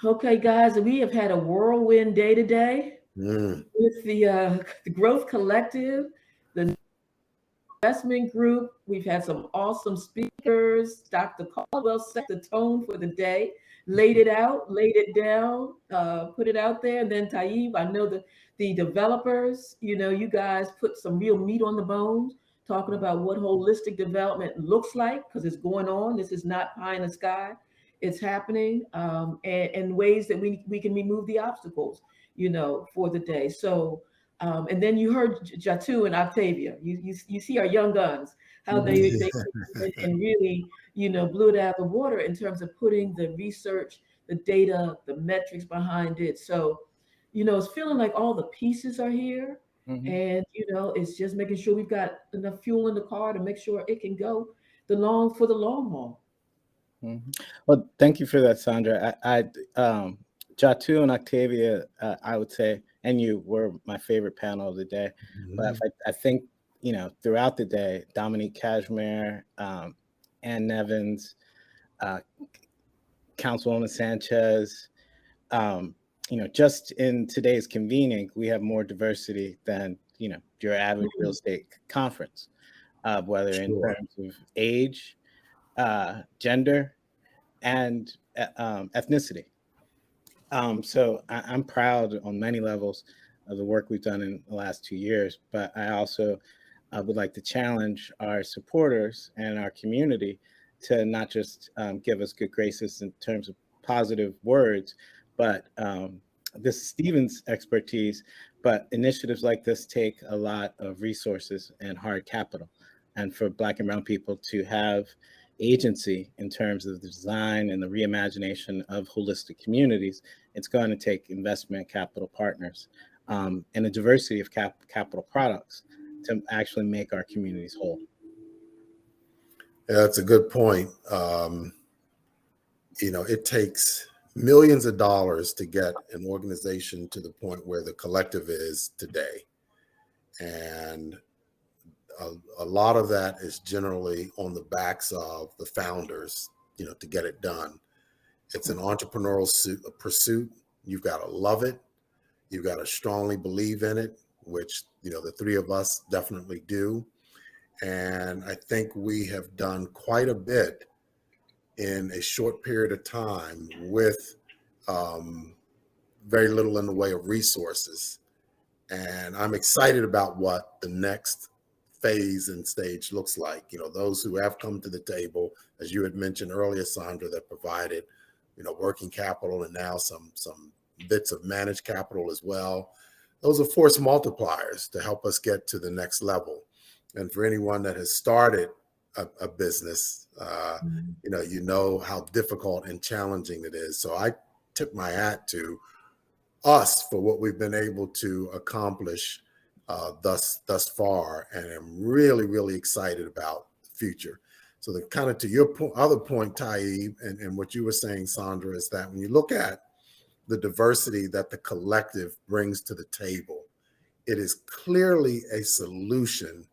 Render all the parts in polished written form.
Okay, guys, we have had a whirlwind day today Mm. with the Growth Collective, the investment group. We've had some awesome speakers. Dr. Caldwell set the tone for the day, laid it out, laid it down, put it out there. And then Tayyib, I know the developers, you guys put some real meat on the bones, talking about what holistic development looks like, because it's going on. This is not pie in the sky. It's happening, and ways that we can remove the obstacles, for the day. So, and then you heard Jatu and Octavia. You see our young guns, how they and really, blew it out of the water in terms of putting the research, the data, the metrics behind it. So, it's feeling like all the pieces are here. Mhm. And, it's just making sure we've got enough fuel in the car to make sure it can go for the long haul. Mhm. Well, thank you for that, Sandra. Jatu and Octavia, I would say, and you were my favorite panel of the day. But I think, throughout the day, Dominique Cashmere, Ann Nevins, uh, Councilwoman Sanchez, just in today's convening, we have more diversity than, your average real estate conference, whether in Sure. terms of age, gender, and ethnicity. So I'm proud on many levels of the work we've done in the last 2 years, but I also would like to challenge our supporters and our community to not just give us good graces in terms of positive words, but this is Stephen's expertise, but initiatives like this take a lot of resources and hard capital. And for Black and Brown people to have agency in terms of the design and the reimagination of holistic communities, it's going to take investment capital partners and a diversity of capital products to actually make our communities whole. Yeah, that's a good point. It takes millions of dollars to get an organization to the point where the collective is today. And a lot of that is generally on the backs of the founders, to get it done. It's an entrepreneurial pursuit. You've got to love it. You've got to strongly believe in it, which, the three of us definitely do. And I think we have done quite a bit in a short period of time with very little in the way of resources. And I'm excited about what the next phase and stage looks like. Those who have come to the table, as you had mentioned earlier, Sandra, that provided, working capital and now some bits of managed capital as well. Those are force multipliers to help us get to the next level. And for anyone that has started a business, you know how difficult and challenging it is. So I tip my hat to us for what we've been able to accomplish thus far, and I'm really, really excited about the future. So the kind of to your other point, Tayyib, and what you were saying, Sandra, is that when you look at the diversity that the collective brings to the table, it is clearly a solution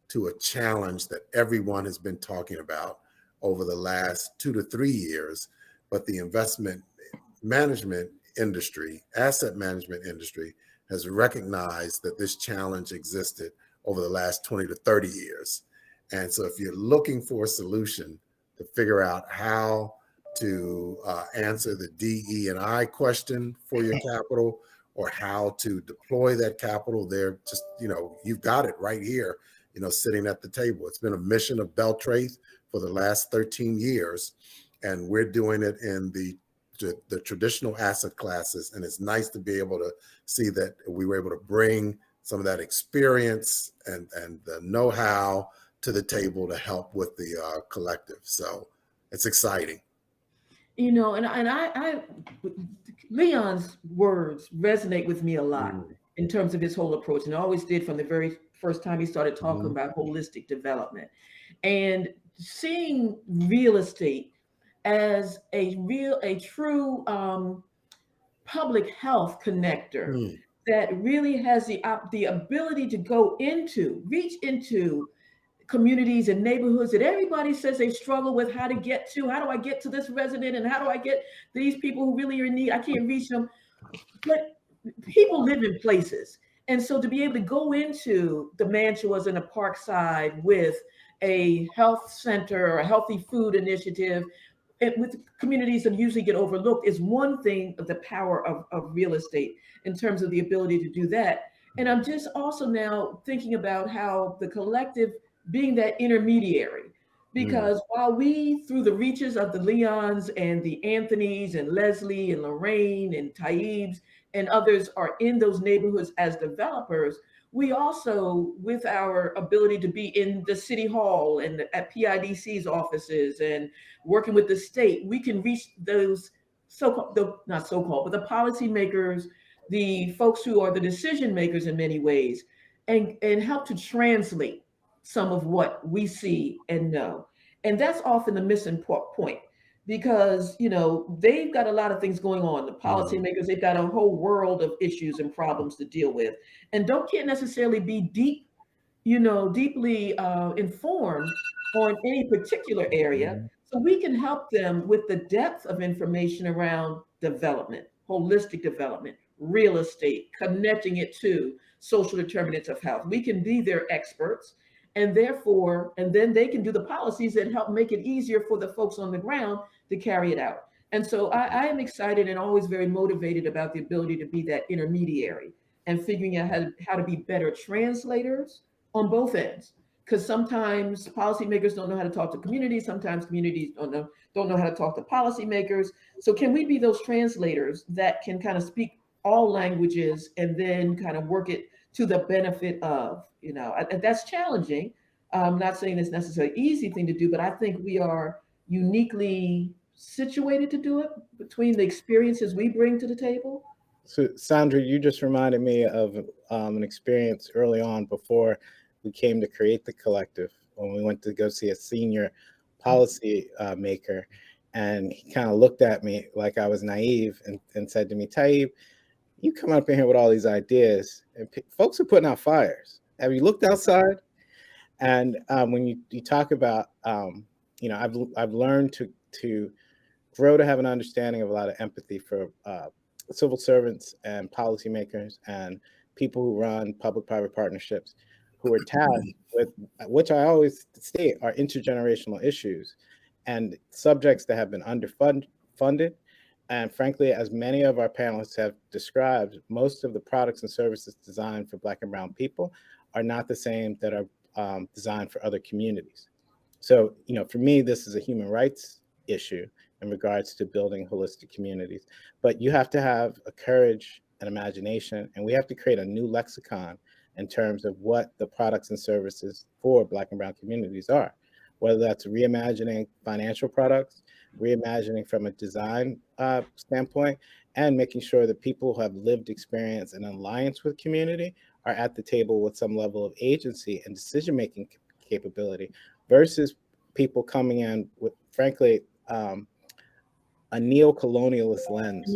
to a challenge that everyone has been talking about over the last 2 to 3 years. But the investment management industry, asset management industry, has recognized that this challenge existed over the last 20 to 30 years. And so if you're looking for a solution to figure out how to answer the DE&I question for your capital, or how to deploy that capital, there, just, you've got it right here, sitting at the table. It's been a mission of Beltraith for the last 13 years, and we're doing it in the traditional asset classes. And it's nice to be able to see that we were able to bring some of that experience and the know-how to the table to help with the collective. So it's exciting. And I Leon's words resonate with me a lot in terms of his whole approach, and always did from the very first time he started talking about holistic development, and seeing real estate as a true public health connector that really has the ability to reach into communities and neighborhoods that everybody says they struggle with how to get to. How do I get to this resident? And how do I get these people who really are in need? I can't reach them. But people live in places. And so to be able to go into the Mantuas and the Parkside with a health center or a healthy food initiative, and with communities that usually get overlooked, is one thing of the power of real estate in terms of the ability to do that. And I'm just also now thinking about how the collective being that intermediary, because while we, through the reaches of the Leons and the Anthonys and Leslie and Lorraine and Tayyibs and others are in those neighborhoods as developers, we also, with our ability to be in the city hall and at PIDC's offices and working with the state, we can reach those so-called, not so-called, but the policymakers, the folks who are the decision makers in many ways, and help to translate some of what we see and know. And that's often the missing point, because they've got a lot of things going on. The policymakers, they've got a whole world of issues and problems to deal with, and can't necessarily be deeply informed on any particular area. So we can help them with the depth of information around development, holistic development, real estate, connecting it to social determinants of health. We can be their experts, and then they can do the policies that help make it easier for the folks on the ground to carry it out. And so I am excited and always very motivated about the ability to be that intermediary and figuring out how to be better translators on both ends. Because sometimes policymakers don't know how to talk to communities. Sometimes communities don't know how to talk to policymakers. So can we be those translators that can kind of speak all languages and then kind of work it to the benefit of, that's challenging. I'm not saying it's necessarily an easy thing to do, but I think we are uniquely situated to do it between the experiences we bring to the table. So Sandra, you just reminded me of an experience early on before we came to create the collective, when we went to go see a senior policy maker, and he kind of looked at me like I was naive and said to me, Tayyib, you come up in here with all these ideas, and folks are putting out fires. Have you looked outside? And when you talk about, I've learned to grow to have an understanding of a lot of empathy for civil servants and policymakers and people who run public-private partnerships, who are tasked with, which I always state are intergenerational issues and subjects that have been underfunded. And frankly, as many of our panelists have described, most of the products and services designed for Black and Brown people are not the same that are designed for other communities. So, for me, this is a human rights issue in regards to building holistic communities. But you have to have a courage and imagination, and we have to create a new lexicon in terms of what the products and services for Black and Brown communities are, whether that's reimagining financial products, reimagining from a design standpoint, and making sure that people who have lived experience and alliance with community are at the table with some level of agency and decision-making capability, versus people coming in with, frankly, a neo-colonialist lens,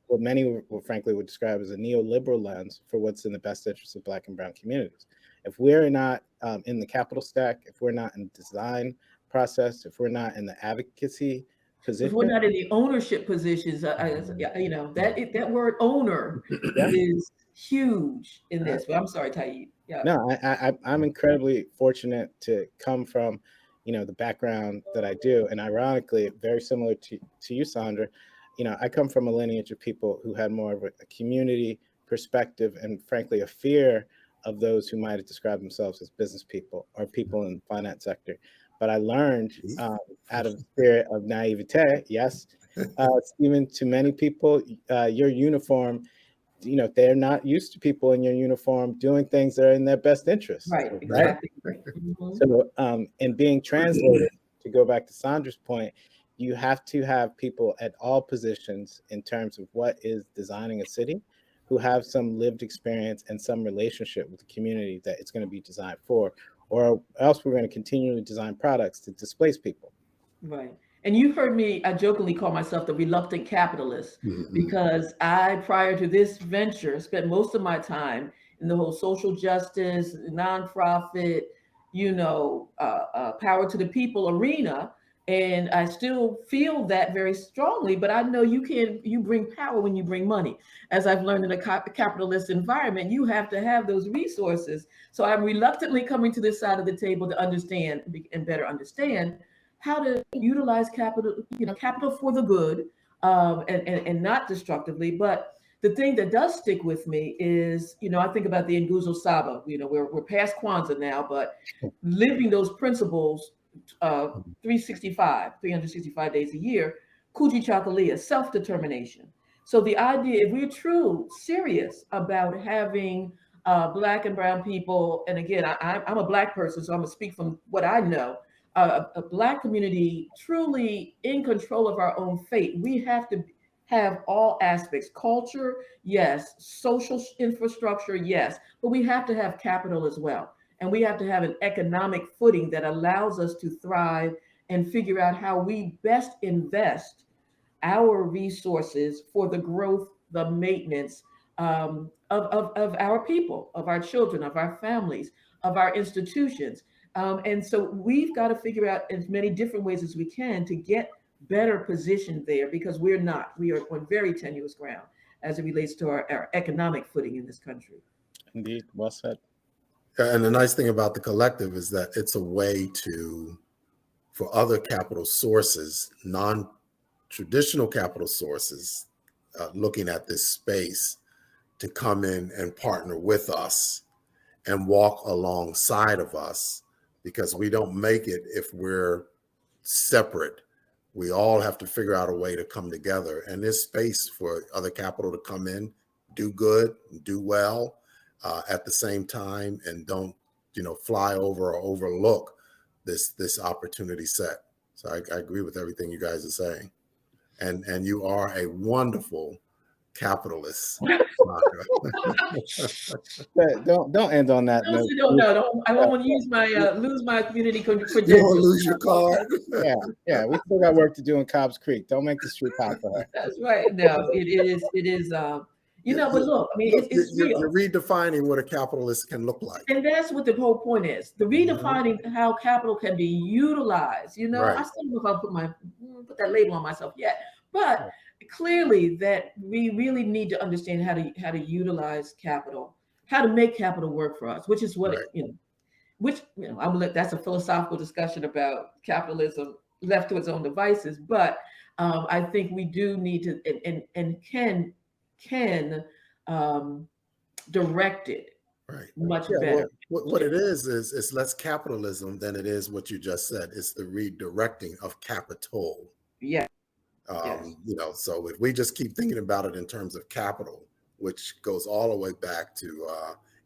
what many frankly would describe as a neoliberal lens for what's in the best interest of Black and Brown communities. If we're not in the capital stack, if we're not in the design process, if we're not in the advocacy position, if we're not in the ownership positions, that word owner is huge in this. But I'm sorry, Tayyib. Yeah. No, I'm incredibly fortunate to come from, the background that I do, and ironically, very similar to you, Sandra. I come from a lineage of people who had more of a community perspective, and frankly, a fear of those who might have described themselves as business people or people in the finance sector. But I learned out of the spirit of naivete, yes, even to many people, your uniform, they're not used to people in your uniform doing things that are in their best interest. Right, exactly. Right? So in being translated, to go back to Sandra's point, you have to have people at all positions in terms of what is designing a city who have some lived experience and some relationship with the community that it's going to be designed for, or else we're going to continually design products to displace people. Right. And you heard me, I jokingly call myself the reluctant capitalist, because I, prior to this venture, spent most of my time in the whole social justice, nonprofit, power to the people arena. And I still feel that very strongly, but I know you bring power when you bring money. As I've learned in a capitalist environment, you have to have those resources. So I'm reluctantly coming to this side of the table to understand and better understand how to utilize capital for the good, and not destructively. But the thing that does stick with me is, I think about the Nguzo Saba. We're past Kwanzaa now, but living those principles, 365 days a year, Kuji Chakalia, self-determination. So the idea, if we're serious about having Black and brown people, and again, I'm a Black person, so I'm gonna speak from what I know, a Black community truly in control of our own fate, we have to have all aspects: culture, yes; social infrastructure, yes; but we have to have capital as well. And we have to have an economic footing that allows us to thrive and figure out how we best invest our resources for the growth, the maintenance, of our people, of our children, of our families, of our institutions. And so we've got to figure out as many different ways as we can to get better positioned there, because we are on very tenuous ground as it relates to our economic footing in this country. Indeed, well said. And the nice thing about the collective is that it's a way for other capital sources, non-traditional capital sources, looking at this space, to come in and partner with us and walk alongside of us, because we don't make it if we're separate. We all have to figure out a way to come together, and there's space for other capital to come in, do good, do well, at the same time, and don't fly over or overlook this opportunity set. So I agree with everything you guys are saying, and you are a wonderful capitalist. Don't end on that note. No, I don't want to use lose my community credentials. You want to lose your card? Yeah, we still got work to do in Cobb's Creek. Don't make the street hot for her. That's right. No, it is. But look, I mean, it's real. You're redefining what a capitalist can look like. And that's what the whole point is. The redefining how capital can be utilized. Right. I still don't know if I'll put that label on myself yet, but clearly that we really need to understand how to utilize capital, how to make capital work for us, which is what, that's a philosophical discussion about capitalism left to its own devices. But I think we do need to and can direct it much better. What it is it's less capitalism than it is what you just said. It's the redirecting of capital. Yeah. So if we just keep thinking about it in terms of capital, which goes all the way back to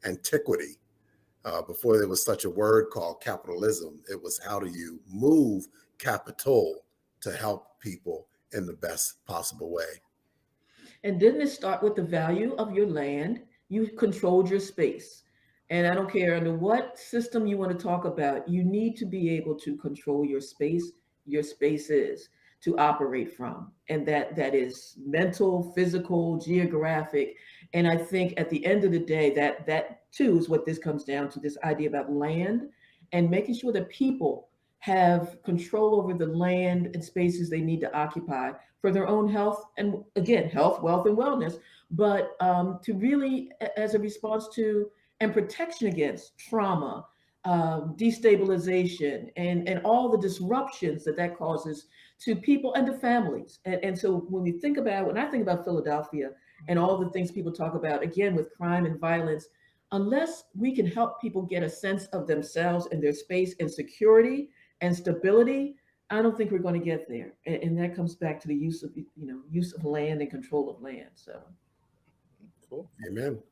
antiquity, before there was such a word called capitalism, it was how do you move capital to help people in the best possible way. And didn't it start with the value of your land? You controlled your space. And I don't care under what system you want to talk about, you need to be able to control your space, your spaces to operate from. And that is mental, physical, geographic. And I think at the end of the day, that too is what this comes down to, this idea about land and making sure that people have control over the land and spaces they need to occupy for their own health, and again, health, wealth, and wellness, but to really, as a response to and protection against trauma, destabilization, and all the disruptions that causes to people and to families. And so when I think about Philadelphia and all the things people talk about, again, with crime and violence, unless we can help people get a sense of themselves and their space and security and stability, I don't think we're going to get there. And that comes back to the use of land and control of land. So, cool. Amen.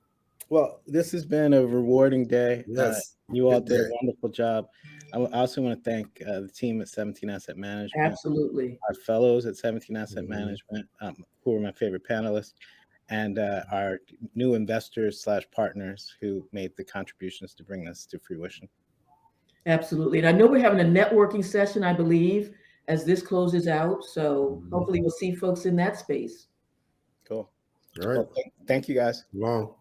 Well, this has been a rewarding day. Yes, you all did a wonderful job. I also want to thank the team at 17 Asset Management. Absolutely. Our fellows at 17 Asset Management, who are my favorite panelists, and our new investors / partners who made the contributions to bring this to fruition. Absolutely. And I know we're having a networking session, I believe, as this closes out. So hopefully we'll see folks in that space. Cool. All right. Well, thank you, guys. Wow.